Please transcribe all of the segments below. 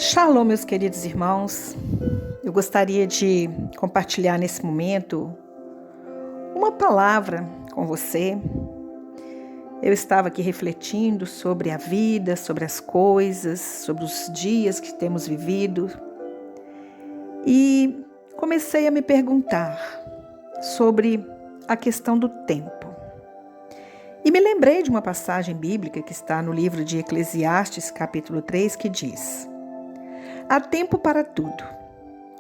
Shalom, meus queridos irmãos. Eu gostaria de compartilhar nesse momento uma palavra com você. Eu estava aqui refletindo sobre a vida, sobre as coisas, sobre os dias que temos vivido e comecei a me perguntar sobre a questão do tempo. E me lembrei de uma passagem bíblica que está no livro de Eclesiastes, capítulo 3, que diz: há tempo para tudo,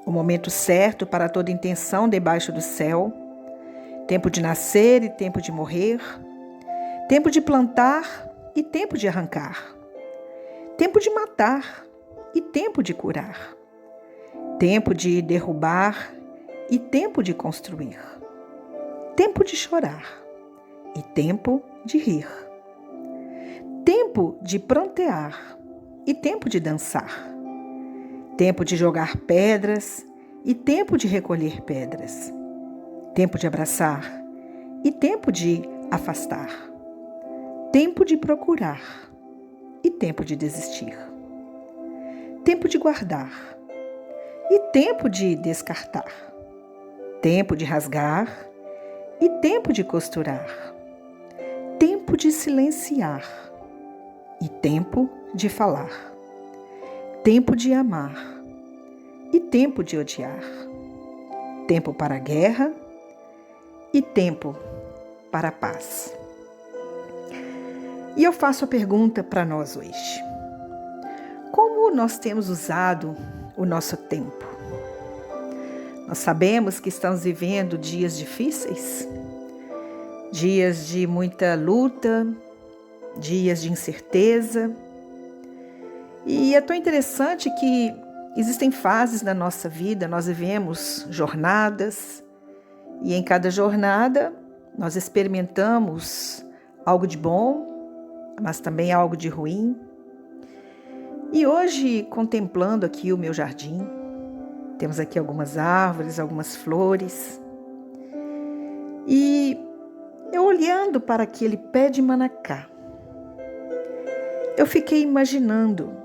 o momento certo para toda intenção debaixo do céu, tempo de nascer e tempo de morrer, tempo de plantar e tempo de arrancar, tempo de matar e tempo de curar, tempo de derrubar e tempo de construir, tempo de chorar e tempo de rir, tempo de prantear e tempo de dançar, tempo de jogar pedras e tempo de recolher pedras, tempo de abraçar e tempo de afastar, tempo de procurar e tempo de desistir, tempo de guardar e tempo de descartar, tempo de rasgar e tempo de costurar, tempo de silenciar e tempo de falar, tempo de amar e tempo de odiar, tempo para a guerra e tempo para a paz. E eu faço a pergunta para nós hoje: como nós temos usado o nosso tempo? Nós sabemos que estamos vivendo dias difíceis, dias de muita luta, dias de incerteza. E é tão interessante que existem fases na nossa vida, nós vivemos jornadas, e em cada jornada nós experimentamos algo de bom, mas também algo de ruim. E hoje, contemplando aqui o meu jardim, temos aqui algumas árvores, algumas flores, e eu olhando para aquele pé de manacá, eu fiquei imaginando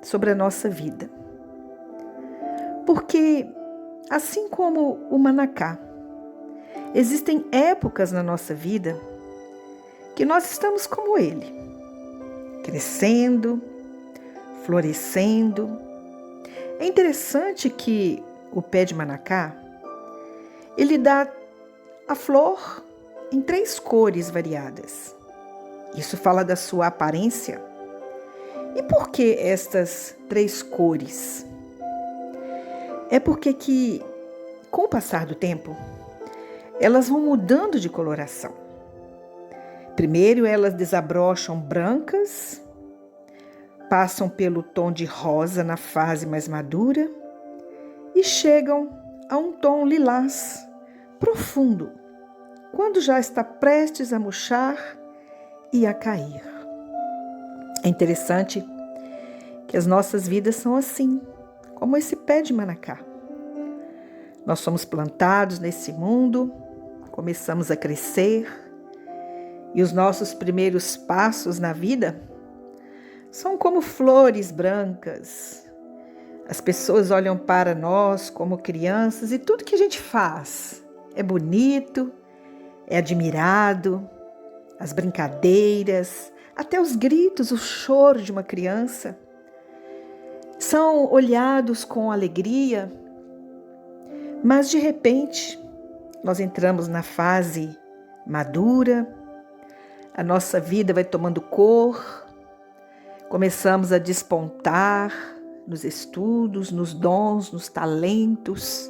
sobre a nossa vida. Porque, assim como o manacá, existem épocas na nossa vida que nós estamos como ele, crescendo, florescendo. É interessante que o pé de manacá, ele dá a flor em 3 cores variadas. Isso fala da sua aparência. E por que estas 3 cores? É porque que, com o passar do tempo, elas vão mudando de coloração. Primeiro elas desabrocham brancas, passam pelo tom de rosa na fase mais madura e chegam a um tom lilás profundo, quando já está prestes a murchar e a cair. É interessante que as nossas vidas são assim, como esse pé de manacá. Nós somos plantados nesse mundo, começamos a crescer, e os nossos primeiros passos na vida são como flores brancas. As pessoas olham para nós como crianças e tudo que a gente faz é bonito, é admirado, as brincadeiras, até os gritos, o choro de uma criança são olhados com alegria, mas de repente nós entramos na fase madura, a nossa vida vai tomando cor, começamos a despontar nos estudos, nos dons, nos talentos,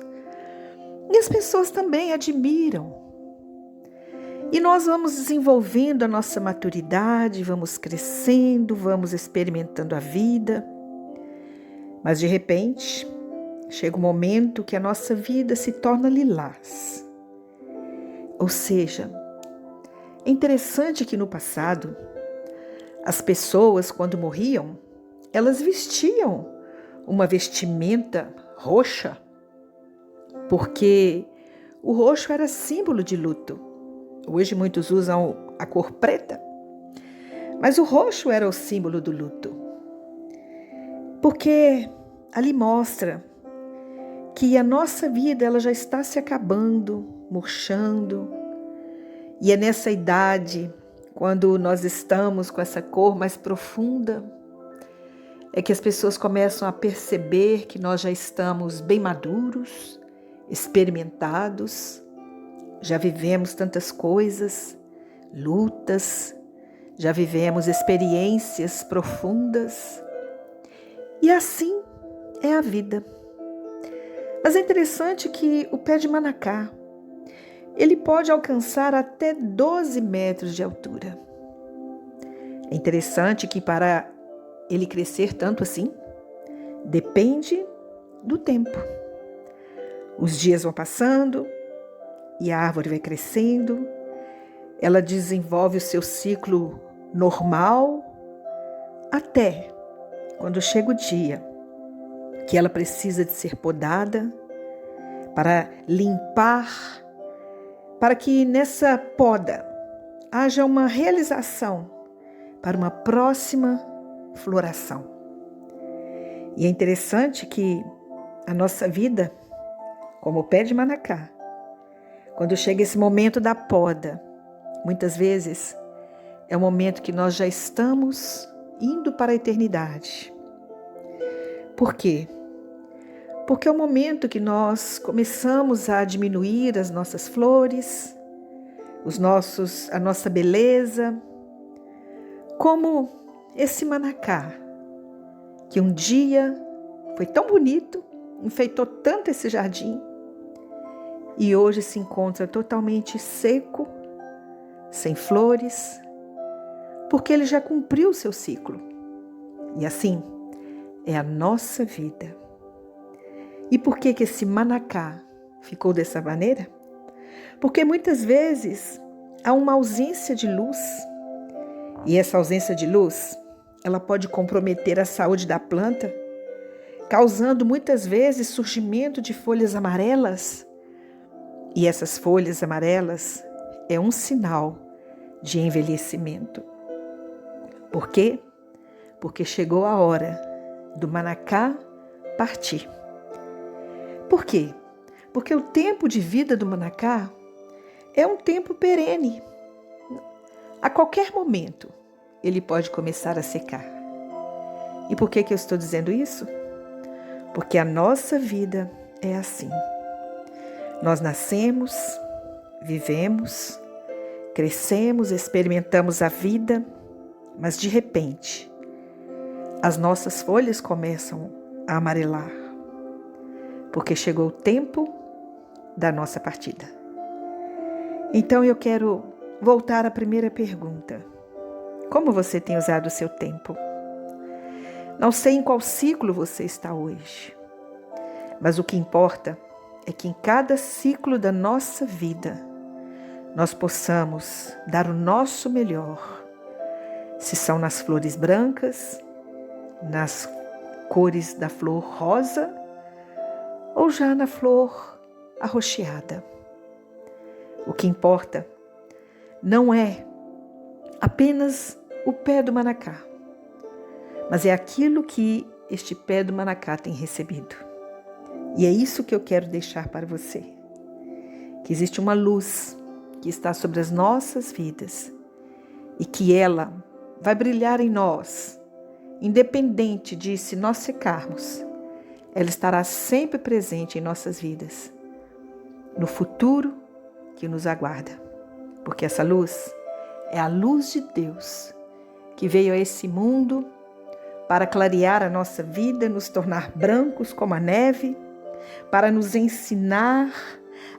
e as pessoas também admiram. E nós vamos desenvolvendo a nossa maturidade, vamos crescendo, vamos experimentando a vida. Mas de repente, chega um momento que a nossa vida se torna lilás. Ou seja, é interessante que no passado, as pessoas, quando morriam, elas vestiam uma vestimenta roxa, porque o roxo era símbolo de luto. Hoje muitos usam a cor preta, mas o roxo era o símbolo do luto. Porque ali mostra que a nossa vida ela já está se acabando, murchando, e é nessa idade, quando nós estamos com essa cor mais profunda, é que as pessoas começam a perceber que nós já estamos bem maduros, experimentados, já vivemos tantas coisas, lutas, já vivemos experiências profundas, e assim é a vida. Mas é interessante que o pé de manacá, ele pode alcançar até 12 metros de altura. É interessante que para ele crescer tanto assim, depende do tempo. Os dias vão passando e a árvore vai crescendo, ela desenvolve o seu ciclo normal até quando chega o dia que ela precisa de ser podada para limpar, para que nessa poda haja uma realização para uma próxima floração. E é interessante que a nossa vida, como o pé de manacá, quando chega esse momento da poda, muitas vezes é o momento que nós já estamos indo para a eternidade. Por quê? Porque é o momento que nós começamos a diminuir as nossas flores, a nossa beleza, como esse manacá, que um dia foi tão bonito, enfeitou tanto esse jardim, e hoje se encontra totalmente seco, sem flores, porque ele já cumpriu o seu ciclo. E assim é a nossa vida. E por que esse manacá ficou dessa maneira? Porque muitas vezes há uma ausência de luz, e essa ausência de luz, ela pode comprometer a saúde da planta, causando muitas vezes surgimento de folhas amarelas. E essas folhas amarelas é um sinal de envelhecimento. Por quê? Porque chegou a hora do manacá partir. Por quê? Porque o tempo de vida do manacá é um tempo perene. A qualquer momento, ele pode começar a secar. E por que eu estou dizendo isso? Porque a nossa vida é assim. Nós nascemos, vivemos, crescemos, experimentamos a vida, mas de repente, as nossas folhas começam a amarelar, porque chegou o tempo da nossa partida. Então eu quero voltar à primeira pergunta. Como você tem usado o seu tempo? Não sei em qual ciclo você está hoje, mas o que importa é que em cada ciclo da nossa vida, nós possamos dar o nosso melhor, se são nas flores brancas, nas cores da flor rosa, ou já na flor arroxeada. O que importa não é apenas o pé do manacá, mas é aquilo que este pé do manacá tem recebido. E é isso que eu quero deixar para você, que existe uma luz que está sobre as nossas vidas e que ela vai brilhar em nós, independente de se nós secarmos, ela estará sempre presente em nossas vidas, no futuro que nos aguarda, porque essa luz é a luz de Deus que veio a esse mundo para clarear a nossa vida, nos tornar brancos como a neve, para nos ensinar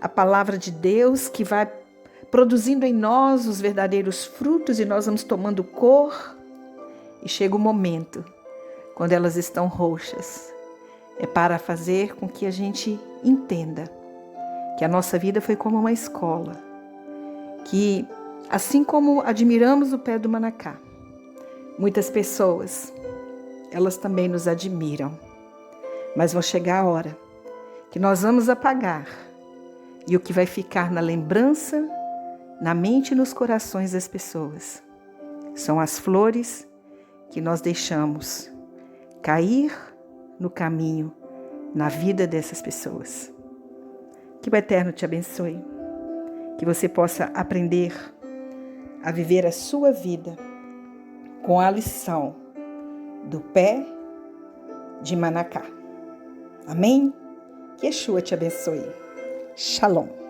a palavra de Deus que vai produzindo em nós os verdadeiros frutos e nós vamos tomando cor. E chega o momento, quando elas estão roxas, é para fazer com que a gente entenda que a nossa vida foi como uma escola, que assim como admiramos o pé do manacá, muitas pessoas, elas também nos admiram, mas vai chegar a hora que nós vamos apagar e o que vai ficar na lembrança, na mente e nos corações das pessoas são as flores que nós deixamos cair no caminho, na vida dessas pessoas. Que o Eterno te abençoe, que você possa aprender a viver a sua vida com a lição do pé de Manacá. Amém? Que Yeshua te abençoe. Shalom.